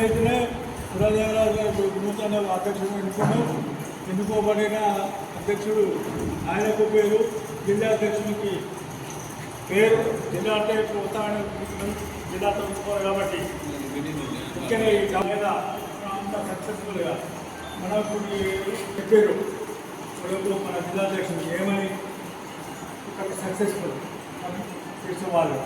మొన్నైతేనే పురాదేవరాజు గారు నూతన అధ్యక్షుడు ఎన్నుకోబడిన అధ్యక్షుడు ఆయనకు పేరు, జిల్లా అధ్యక్షునికి పేరు. జిల్లా అంటే ఉత్సాహం జిల్లాతో ఉంచుకోవాలి కాబట్టి ముఖ్యంగా ఈ మీద అంత సక్సెస్ఫుల్గా మనకు చెప్పారు. ఇప్పుడు మన జిల్లా అధ్యక్షుడు ఏమని ఇక్కడ సక్సెస్ఫుల్ చేసిన వాళ్ళు.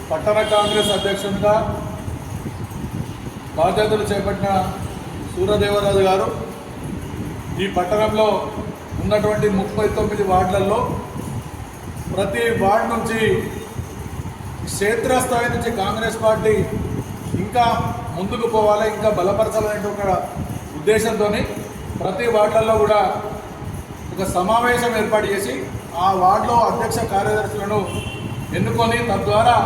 పట్టణ కాంగ్రెస్ అధ్యక్షునిగా బాధ్యతలు చేపట్టిన సూర్యదేవరాజు గారు ఈ పట్టణంలో ఉన్నటువంటి 39 వార్డులలో ప్రతి వార్డు నుంచి క్షేత్రస్థాయి నుంచి కాంగ్రెస్ పార్టీ ఇంకా ముందుకు పోవాలి, ఇంకా బలపరచాలనే ఒక ఉద్దేశంతో ప్రతి వార్డులలో కూడా ఒక సమావేశం ఏర్పాటు చేసి ఆ వార్డులో అధ్యక్ష కార్యదర్శులను ఎన్నుకొని తద్వారా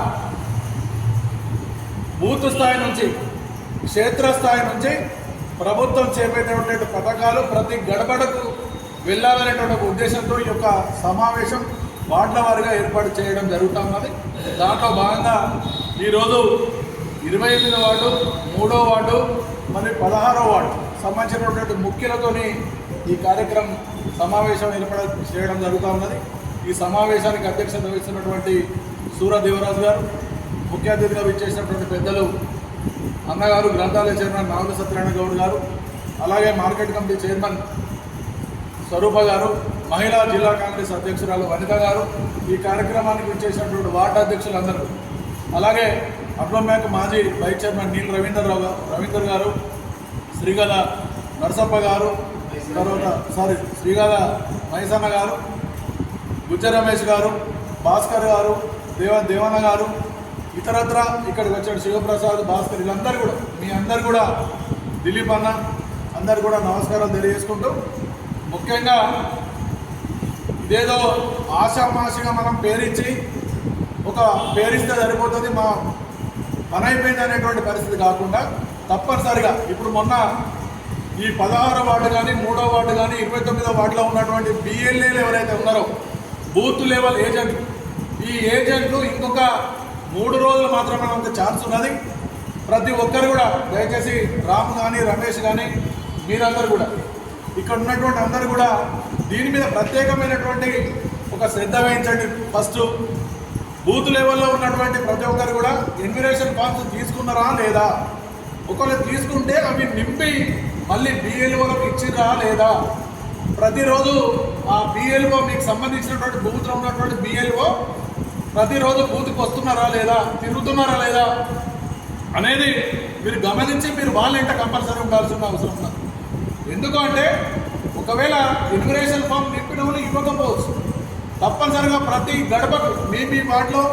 బూత్ స్థాయి నుంచి క్షేత్రస్థాయి నుంచి ప్రభుత్వం చేపట్టేటువంటి పథకాలు ప్రతి గడపడకు వెళ్ళాలనేటువంటి ఒక ఉద్దేశంతో ఈ యొక్క సమావేశం వార్డుల వారిగా ఏర్పాటు చేయడం జరుగుతున్నది. దాంట్లో భాగంగా ఈరోజు 28వ వార్డు, 3వ వార్డు మరియు 16వ వార్డు సంబంధించినటువంటి ముఖ్యులతోని ఈ కార్యక్రమం సమావేశం ఏర్పాటు చేయడం జరుగుతూ ఉన్నది. ఈ సమావేశానికి అధ్యక్షత వహిస్తున్నటువంటి సూర్యదేవరాజు గారు, ముఖ్య అతిథిగా విచ్చేసినటువంటి పెద్దలు అన్నగారు గ్రంథాలయ చైర్మన్ నాగ సత్యనారాయణ గౌడ్ గారు, అలాగే మార్కెట్ కమిటీ చైర్మన్ స్వరూప గారు, మహిళా జిల్లా కాంగ్రెస్ అధ్యక్షురాలు వనిత గారు, ఈ కార్యక్రమానికి విచ్చేసినటువంటి వార్డు అధ్యక్షులందరూ, అలాగే అర్బన్ బ్యాంక్ మాజీ వైస్ చైర్మన్ నీల్ రవీందర్ గారు, శ్రీగల నరసప్ప గారు, తర్వాత శ్రీగల మైసన్న గారు, గుజ్జ రమేష్ గారు, భాస్కర్ గారు, దేవన్న గారు, ఇతరత్ర ఇక్కడికి వచ్చాడు శివప్రసాద్, భాస్కర్, వీళ్ళందరూ కూడా మీ అందరు కూడా దిలీప్ అన్న అందరు కూడా నమస్కారాలు తెలియజేసుకుంటూ, ముఖ్యంగా ఇదేదో ఆషామాషిగా మనం పేరించి ఒక పేరిస్తే సరిపోతుంది, మా పని అయిపోయింది అనేటువంటి పరిస్థితి కాకుండా తప్పనిసరిగా ఇప్పుడు మొన్న ఈ 16వ వార్డు కానీ 3వ వార్డు కానీ 29వ వార్డులో ఉన్నటువంటి బిఎల్ఏలు ఎవరైతే ఉన్నారో బూత్ లెవెల్ ఏజెంట్లు, ఈ ఏజెంట్లు ఇంకొక 3 రోజులు మాత్రమే అంత ఛాన్స్ ఉన్నది. ప్రతి ఒక్కరు కూడా దయచేసి రామ్ కానీ రమేష్ కానీ మీరందరూ కూడా ఇక్కడ ఉన్నటువంటి అందరూ కూడా దీని మీద ప్రత్యేకమైనటువంటి ఒక శ్రద్ధ వహించండి. ఫస్ట్ బూత్ లెవెల్లో ఉన్నటువంటి ప్రతి ఒక్కరు కూడా ఎన్విరేషన్ ఫామ్స్ తీసుకున్నారా లేదా, ఒకవేళ తీసుకుంటే అవి నింపి మళ్ళీ బిఎల్ఓలకు ఇచ్చిరా లేదా, ప్రతిరోజు ఆ బిఎల్ఓ మీకు సంబంధించినటువంటి బూత్లో ఉన్నటువంటి బిఎల్ఓ ప్రతిరోజు బూత్కి వస్తున్నారా లేదా, తిరుగుతున్నారా లేదా అనేది మీరు గమనించి మీరు వాళ్ళ ఇంట కంపల్సరీ ఉండాల్సిన అవసరం ఉన్నది. ఎందుకంటే ఒకవేళ ఇన్విటేషన్ ఫామ్ నింపిన వాళ్ళు ఇవ్వకపోవచ్చు, తప్పనిసరిగా ప్రతి గడపకు మీ వార్డులో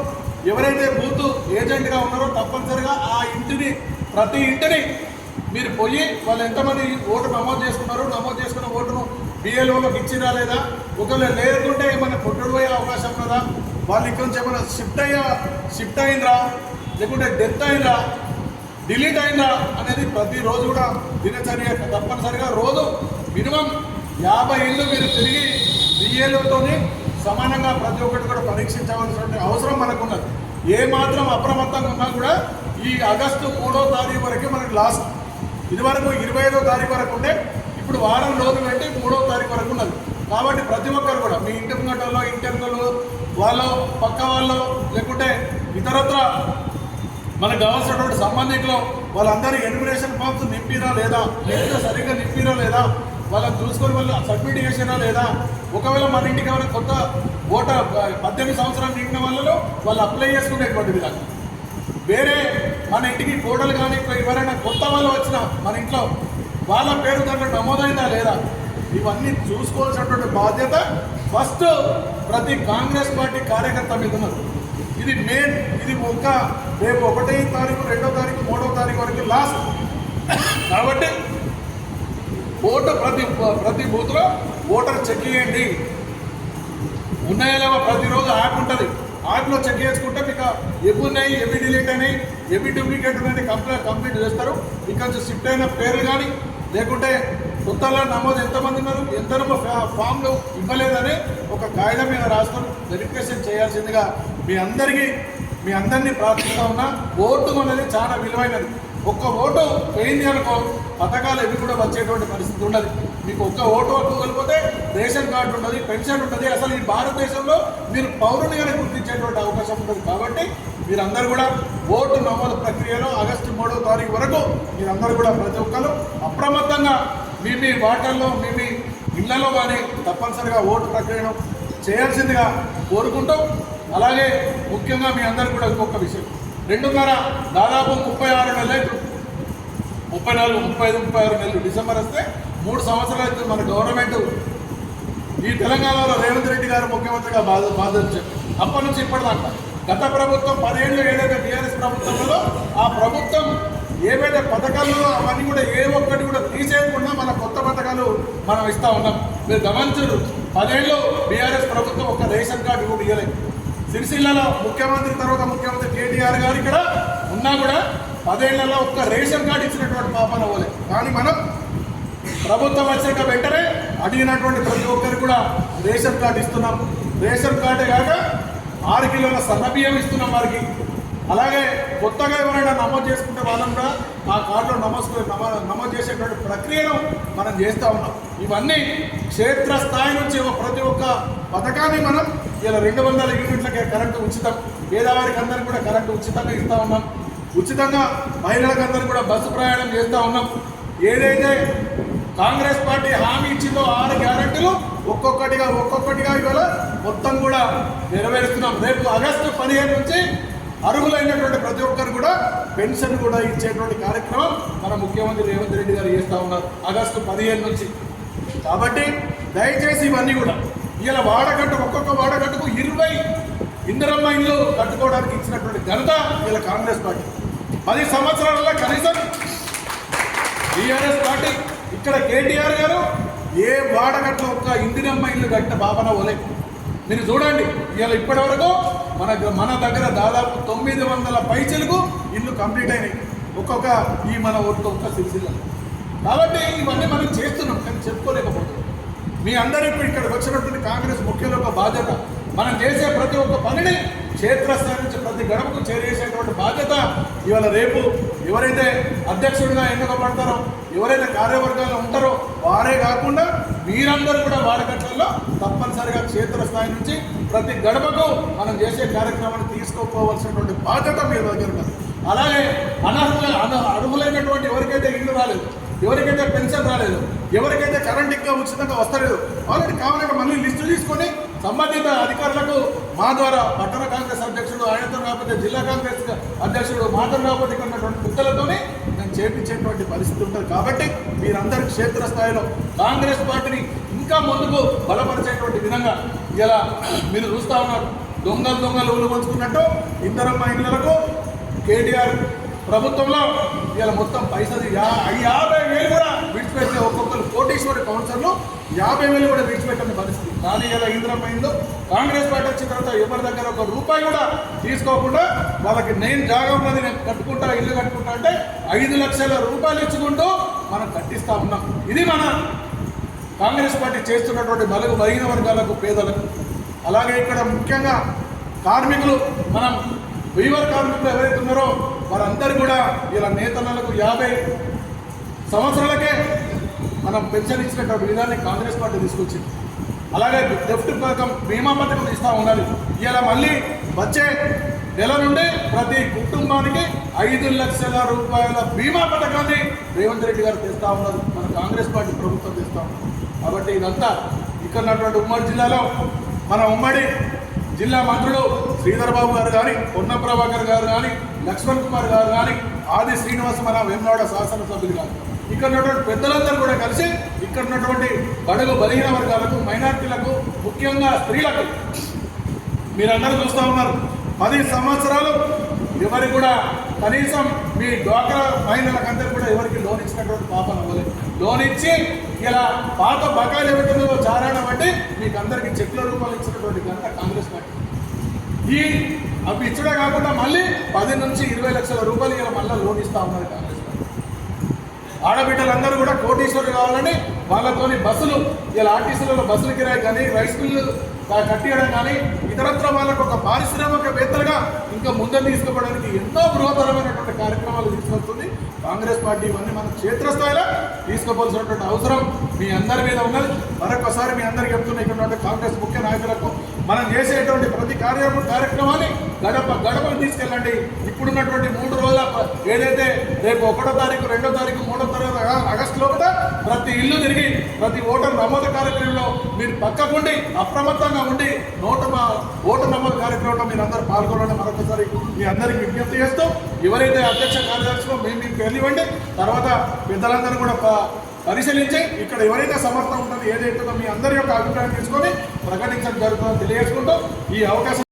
ఎవరైతే బూత్ ఏజెంట్గా ఉన్నారో తప్పనిసరిగా ఆ ఇంటిని ప్రతి ఇంటిని మీరు పోయి వాళ్ళు ఎంతమంది ఓటు నమోదు చేసుకున్న ఓటును బిఎల్ఓలకు ఇచ్చిరా లేదా, ఒకవేళ లేకుంటే ఏమైనా పొట్టుడు పోయే అవకాశం ఉన్నదా, వాళ్ళు ఇక్కడ నుంచి ఏమైనా షిఫ్ట్ అయినరా, లేకుంటే డెత్ అయినరా, డిలీట్ అయినరా అనేది ప్రతిరోజు కూడా దినచర్య తప్పనిసరిగా రోజు మినిమం 50 ఇళ్ళు మీరు తిరిగి బిఎల్ఓతో సమానంగా ప్రతి ఒక్కటి కూడా పరీక్షించవలసిన అవసరం మనకున్నది. ఏ మాత్రం అప్రమత్తంగా ఉన్నా కూడా ఈ ఆగస్టు 3వ తారీఖు వరకు మనకు లాస్ట్, ఇదివరకు 25వ తారీఖు వరకు ఉంటే ఇప్పుడు వారం రోజులు పెట్టి 3వ తారీఖు వరకు ఉన్నది. కాబట్టి ప్రతి ఒక్కరు కూడా మీ ఇంటి ముంగటలో ఇంటర్నలు వాళ్ళు పక్క వాళ్ళు లేకుంటే ఇతరత్ర మనకు కావాల్సినటువంటి సంబంధికులు వాళ్ళందరూ ఎన్విటేషన్ ఫామ్స్ నింపిరా లేదా, లేకపోతే సరిగ్గా నింపిరా లేదా, వాళ్ళని చూసుకొని వాళ్ళు సబ్మిట్ చేసినా లేదా, ఒకవేళ మన ఇంటికి ఎవరైనా కొత్త ఓటర్ 18 సంవత్సరాలు నిండిన వాళ్ళు అప్లై చేసుకునేటువంటి విధంగా వేరే మన ఇంటికి ఫోటోలు కానీ ఎవరైనా కొత్త వాళ్ళు వచ్చినా మన ఇంట్లో వాళ్ళ పేరు దాంట్లో నమోదైందా లేదా, ఇవన్నీ చూసుకోవాల్సినటువంటి బాధ్యత ఫస్ట్ ప్రతి కాంగ్రెస్ పార్టీ కార్యకర్త మీద ఉన్నది. ఇది మెయిన్, ఇది రేపు 1వ తారీఖు 2వ తారీఖు 3వ తారీఖు వరకు లాస్ట్. కాబట్టి ఓటు ప్రతి బూత్లో ఓటర్ చెక్ చేయండి. ఉన్నాయో ప్రతిరోజు యాప్ ఉంటుంది, యాప్లో చెక్ చేసుకుంటే మీకు ఎవి ఉన్నాయి, ఎవి డిలీట్ అయినాయి, ఎవి డూప్లికేట్ ఉన్నాయి కంప్లీట్ చేస్తారు. ఇక్కడ షిఫ్ట్ అయిన పేర్లు కానీ లేకుంటే కొత్తలో నమోదు ఎంతమంది ఉన్నారు, ఎంత ఫామ్లు ఇవ్వలేదని ఒక కాగితం మీద రాసుకొని వెరిఫికేషన్ చేయాల్సిందిగా మీ అందరినీ ప్రార్థిస్తా ఉన్నా. ఓటు అనేది చాలా విలువైనది. ఒక్క ఓటు పోయింది అనుకో పథకాలు ఎవి కూడా వచ్చేటువంటి పరిస్థితి ఉండదు. మీకు ఒక్క ఓటు వెళ్ళిపోతే రేషన్ కార్డు ఉండదు, పెన్షన్ ఉంటుంది. అసలు ఈ భారతదేశంలో మీరు పౌరునిగానే గుర్తించేటువంటి అవకాశం ఉంటుంది. కాబట్టి మీరందరూ కూడా ఓటు నమోదు ప్రక్రియలో ఆగస్టు 3వ తారీఖు వరకు మీరందరూ కూడా ప్రతి ఒక్కరు అప్రమత్తంగా మీ వాటల్లో మీ ఇళ్లలో కానీ తప్పనిసరిగా ఓటు ప్రక్రియను చేయాల్సిందిగా కోరుకుంటూ, అలాగే ముఖ్యంగా మీ అందరూ కూడా ఇంకొక విషయం, దాదాపు 36 నెలలు, 34, 35, 36 నెలలు డిసెంబర్ వస్తే 3 సంవత్సరాలు అయితే మన గవర్నమెంట్ ఈ తెలంగాణలో రేవంత్ రెడ్డి గారు ముఖ్యమంత్రిగా బాధించారు. అప్పటి నుంచి ఇప్పటిదాకా గత ప్రభుత్వం 10 ఏళ్ళు ఏదైతే టీఆర్ఎస్ ప్రభుత్వంలో ఆ ప్రభుత్వం ఏవైతే పథకాలు అవన్నీ కూడా ఏ ఒక్కటి కూడా తీసేయకుండా మన కొత్త పథకాలు మనం ఇస్తూ ఉన్నాం. మీరు గమనించరు, 10 ఏళ్ళు బీఆర్ఎస్ ప్రభుత్వం ఒక రేషన్ కార్డు కూడా ఇవ్వలేదు. సిరిసిల్లలో ముఖ్యమంత్రి తర్వాత ముఖ్యమంత్రి కేటీఆర్ గారు ఇక్కడ ఉన్నా కూడా 10 ఏళ్లలో ఒక్క రేషన్ కార్డు ఇచ్చినటువంటి పాపన పోలేదు. కానీ మనం ప్రభుత్వం వచ్చాక వెంటనే అడిగినటువంటి ప్రతి ఒక్కరికి కూడా రేషన్ కార్డు ఇస్తున్నాం. రేషన్ కార్డే కాక 6 కిలోల సన్నబియ్యం ఇస్తున్నాం వారికి. అలాగే కొత్తగా ఎవరైనా నమోదు చేసుకుంటే వాళ్ళని కూడా ఆ కార్డులో నమోదు చేసేటువంటి ప్రక్రియను మనం చేస్తూ ఉన్నాం. ఇవన్నీ క్షేత్రస్థాయి నుంచి ప్రతి ఒక్క పథకాన్ని మనం ఇలా 200 యూనిట్లకే కరెంటు ఉచితం, పేదవారికి అందరికీ కూడా కరెంటు ఉచితంగా ఇస్తూ ఉన్నాం. ఉచితంగా మహిళలకు అందరికీ కూడా బస్సు ప్రయాణం చేస్తూ ఉన్నాం. ఏదైతే కాంగ్రెస్ పార్టీ హామీ ఇచ్చిందో 6 గ్యారెంటీలు ఒక్కొక్కటిగా ఇవాళ మొత్తం కూడా నెరవేరుస్తున్నాం. రేపు ఆగస్టు 15 నుంచి అర్హులైనటువంటి ప్రతి ఒక్కరు కూడా పెన్షన్ కూడా ఇచ్చేటువంటి కార్యక్రమం మన ముఖ్యమంత్రి రేవంత్ రెడ్డి గారు చేస్తూ ఉన్నారు ఆగస్టు 15 నుంచి. కాబట్టి దయచేసి ఇవన్నీ కూడా ఇలా ఒక్కొక్క వాడకట్టుకు 20 ఇందిరమ్మ ఇల్లు కట్టుకోవడానికి ఇచ్చినటువంటి ఘనత ఇలా కాంగ్రెస్ పార్టీ. 10 సంవత్సరాలలో కనీసం టీఆర్ఎస్ పార్టీ ఇక్కడ కేటీఆర్ గారు ఏ వాడకట్ల ఒక్క ఇందిరమ్మ ఇల్లు కట్టిన బాబన ఓలే. మీరు చూడండి, ఇవాళ ఇప్పటి వరకు మన దగ్గర దాదాపు 900 పైచలకు ఇల్లు కంప్లీట్ అయినాయి మన ఒక్క సిరిసిల్ల. కాబట్టి ఇవన్నీ మనం చేస్తున్నాం, కానీ చెప్పుకోలేకపోతున్నాం. మీ అందరికీ ఇక్కడికి వచ్చినటువంటి కాంగ్రెస్ ముఖ్యుల యొక్క బాధ్యత, మనం చేసే ప్రతి ఒక్క పనిని క్షేత్రస్థాయి నుంచి ప్రతి గడపకు చేరేసేటువంటి బాధ్యత ఇవాళ రేపు ఎవరైతే అధ్యక్షుడిగా ఎన్నుకబడతారో, ఎవరైతే కార్యవర్గాల్లో ఉంటారో వారే కాకుండా మీరందరూ కూడా వాడకట్లలో తప్పనిసరిగా క్షేత్రస్థాయి నుంచి ప్రతి గడపకు మనం చేసే కార్యక్రమాన్ని తీసుకోపోవలసినటువంటి బాధ్యత మీ దగ్గర ఉన్నది. అలాగే అర్హులైనటువంటి ఎవరికైతే ఇల్లు రాలేదు, ఎవరికైతే పెన్షన్ రాలేదు, ఎవరికైతే కరెంట్ ఇంకా ఉచితంగా వస్తలేదు, వాళ్ళకి కావాలంటే మళ్ళీ లిస్టు తీసుకొని సంబంధిత అధికారులకు మా ద్వారా పట్టణ కాంగ్రెస్ అధ్యక్షుడు, ఆయనతో కాకపోతే జిల్లా కాంగ్రెస్ అధ్యక్షుడు, మాతో కాకపోతే ఇక్కడ ఉన్నటువంటి కుక్కలతోనే నేను చేపించేటువంటి పరిస్థితి ఉంటుంది. కాబట్టి మీరందరూ క్షేత్రస్థాయిలో కాంగ్రెస్ పార్టీని ఇంకా ముందుకు బలపరిచేటువంటి విధంగా ఇలా మీరు చూస్తూ ఉన్నారు. దొంగలు ఊళ్ళు పంచుకున్నట్టు ఇందిరమ్మ ఇళ్లకు కేటీఆర్ ప్రభుత్వంలో ఇలా మొత్తం పైసలు 50,000 కూడా విడిచిపెట్టే ఒక్కొక్కరు కోటీశ్వరి కౌన్సిలర్లు 50,000 కూడా విడిచిపెట్టిన పరిస్థితి. కానీ ఇలా ఇందిరమ్మ ఇల్లు కాంగ్రెస్ పార్టీ వచ్చిన తర్వాత ఎవరి దగ్గర ₹1 కూడా తీసుకోకుండా వాళ్ళకి నేను జాగా ఉన్నది, నేను కట్టుకుంటా, ఇల్లు కట్టుకుంటా అంటే 5 లక్షల రూపాయలు ఇచ్చుకుంటూ మనం కట్టిస్తూ ఉన్నాం. ఇది మన కాంగ్రెస్ పార్టీ చేస్తున్నటువంటి బలహీన వర్గాలకు, పేదలకు. అలాగే ఇక్కడ ముఖ్యంగా కార్మికులు, మనం వీవర్ కార్మికులు ఎవరైతే ఉన్నారో వారందరూ కూడా ఇలా నేతలకు 50 సంవత్సరాలకే మనం పెన్షన్ ఇచ్చినటువంటి విధాన్ని కాంగ్రెస్ పార్టీ తీసుకొచ్చింది. అలాగే డెఫ్ట్ పథకం, బీమా పథకం ఇస్తూ ఉండాలి. ఇలా మళ్ళీ వచ్చే నెల నుండి ప్రతి కుటుంబానికి 5 లక్షల రూపాయల బీమా పథకాన్ని రేవంత్ రెడ్డి గారు తెస్తూ ఉన్నారు, మన కాంగ్రెస్ పార్టీ ప్రభుత్వం తెస్తూ ఉన్నారు. కాబట్టి ఇదంతా ఇక్కడ ఉన్నటువంటి ఉమ్మడి జిల్లాలో మన ఉమ్మడి జిల్లా మంత్రులు శ్రీధర్ బాబు గారు కానీ, పొన్న ప్రభాకర్ గారు కానీ, లక్ష్మణ్ కుమార్ గారు కానీ, ఆది శ్రీనివాస్ మన వేములవాడ శాసనసభ్యులు కానీ, ఇక్కడ ఉన్నటువంటి పెద్దలందరూ కూడా కలిసి ఇక్కడ ఉన్నటువంటి బడుగు బలహీన వర్గాలకు, మైనార్టీలకు, ముఖ్యంగా స్త్రీలకు మీరందరూ చూస్తూ ఉన్నారు. 10 సంవత్సరాలు ఎవరికి కూడా కనీసం మీ డ్వాక్రా మహిళలకందరూ కూడా ఎవరికి లోన్ ఇచ్చినటువంటి పాపన అవ్వలేదు. లోన్ ఇచ్చి ఇలా పాత బకాయిలు ఎవరితో చారాయడం అంటే మీకు అందరికీ చెక్ల రూపాయలు ఇచ్చినటువంటి ఘనత కాంగ్రెస్ పార్టీ. ఈ అవి ఇచ్చడే కాకుండా మళ్ళీ 10 నుంచి 20 లక్షల రూపాయలు ఇలా మళ్ళీ లోన్ ఇస్తా ఉన్నారు కాంగ్రెస్ పార్టీ. ఆడబిడ్డలందరూ కూడా కోటీశ్వరులు కావాలని వాళ్ళతోని బస్సులు ఇలా ఆర్టీసీలలో బస్సులు కిరాయి కానీ రైస్ మిల్లు కట్టియడం కానీ ఇతరత్ర వాళ్ళకు ఒక పారిశ్రామికవేత్తలుగా ఇంకా ముందుకు తీసుకోవడానికి ఎన్నో బృహత్తరమైనటువంటి కార్యక్రమాలు తీసుకొస్తుంది కాంగ్రెస్ పార్టీ. ఇవన్నీ మనం క్షేత్రస్థాయిలో తీసుకోవాల్సినటువంటి అవసరం మీ అందరి మీద ఉన్నది. మరొకసారి మీ అందరికీ చెప్తున్న ఇక్కడ కాంగ్రెస్ ముఖ్య నాయకులకు మనం చేసేటువంటి ప్రతి కార్యక్రమాన్ని గడపకు తీసుకెళ్ళండి. ఇప్పుడున్నటువంటి 3 రోజుల ఏదైతే రేపు 1వ తారీఖు 2వ తారీఖు 3వ తారీఖు ఆగస్టు లోపల ప్రతి ఇల్లు తిరిగి ప్రతి ఓటర్ నమోదు కార్యక్రమంలో మీరు పక్కకుండి అప్రమత్తంగా ఉండి ఓటు నమోదు కార్యక్రమంలో మీరు అందరూ పాల్గొనడం మరొకసారి మీ అందరికీ విజ్ఞప్తి చేస్తూ ఎవరైతే అధ్యక్ష కార్యదర్శిలో మీకు తెలియండి తర్వాత పెద్దలందరూ కూడా పరిశీలించి ఇక్కడ ఎవరైతే సమర్థం ఉంటుందో ఏదైతుందో మీ అందరి యొక్క అభిప్రాయం తీసుకొని ప్రకటించడం జరుగుతుందో తెలియజేసుకుంటూ ఈ అవకాశం